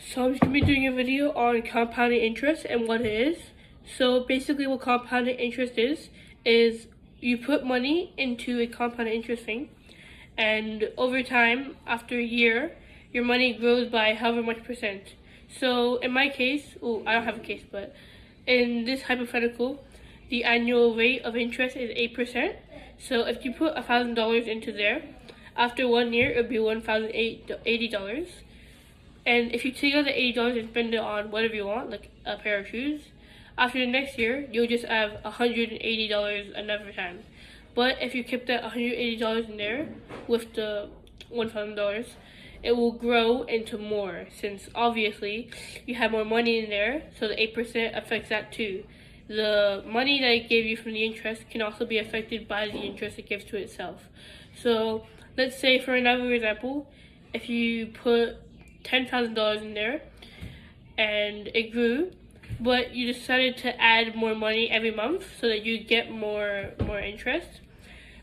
So I'm just going to be doing a video on compounding interest and what it is. So basically what compounding interest is you put money into a compounded interest thing, and over time, after a year, your money grows by however much percent. So in my case, I don't have a case, but in this hypothetical, the annual rate of interest is 8%. So if you put $1,000 into there, after 1 year, it would be $1,080. And if you take out the $80 and spend it on whatever you want, like a pair of shoes, after the next year, you'll just have $180 another time. But if you keep that $180 in there with the $1,000, it will grow into more, since obviously you have more money in there, so the 8% affects that too. The money that it gave you from the interest can also be affected by the interest it gives to itself. So let's say, for another example, if you put $10,000 in there and it grew, but you decided to add more money every month so that you get more interest.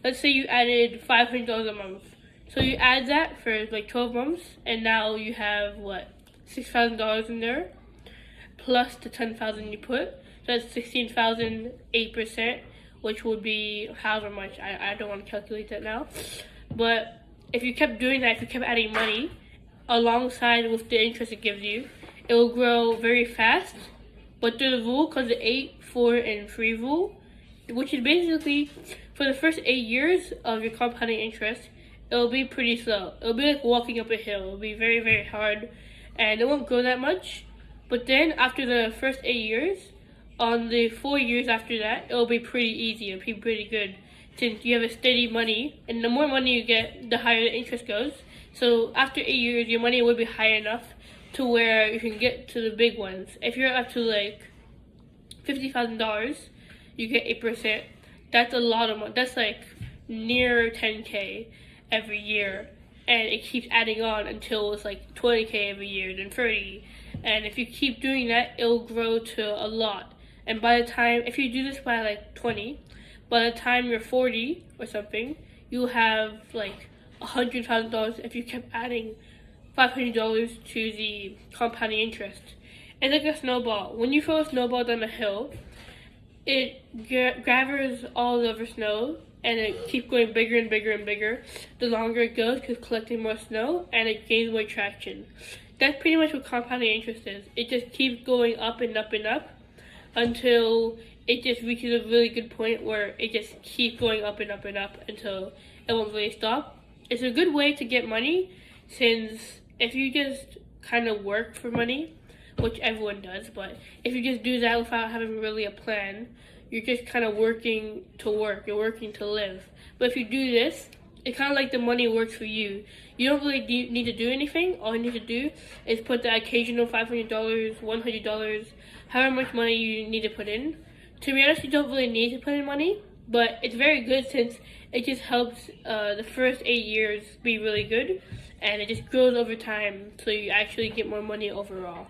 Let's say you added $500 a month. So you add that for like 12 months, and now you have $6,000 in there plus the $10,000 you put. So that's 16,000, 8%, which would be however much. I don't want to calculate that now. But if you kept doing that, if you kept adding money alongside with the interest it gives you, it will grow very fast. But through the rule, called the 8, 4, and 3 rule, which is basically for the first 8 years of your compounding interest, it'll be pretty slow. It'll be like walking up a hill. It'll be very, very hard, and it won't grow that much. But then after the first 8 years, on the 4 years after that, it'll be pretty easy. It'll be pretty good, since you have a steady money, and the more money you get, the higher the interest goes. So after 8 years, your money will be high enough to where you can get to the big ones. If you're up to like $50,000, you get 8%. That's a lot of money. That's like near 10K every year, and it keeps adding on until it's like 20K every year, then 30. And if you keep doing that, it'll grow to a lot. And by the time, if you do this by like 20, by the time you're 40 or something, you'll have like $100,000 if you kept adding $500 to the compounding interest. It's like a snowball. When you throw a snowball down a hill, it gathers all the other snow, and it keeps going bigger and bigger and bigger the longer it goes, because collecting more snow, and it gains more traction. That's pretty much what compounding interest is. It just keeps going up and up and up until it just reaches a really good point where it just keeps going up and up and up until it won't really stop. It's a good way to get money, since if you just kind of work for money, which everyone does, but if you just do that without having really a plan, you're just kind of working to work, you're working to live. But if you do this, it's kind of like the money works for you. You don't really need to do anything. All you need to do is put the occasional $500, $100, however much money you need to put in. To be honest, you don't really need to put in money, but it's very good, since it just helps the first 8 years be really good, and it just grows over time, so you actually get more money overall.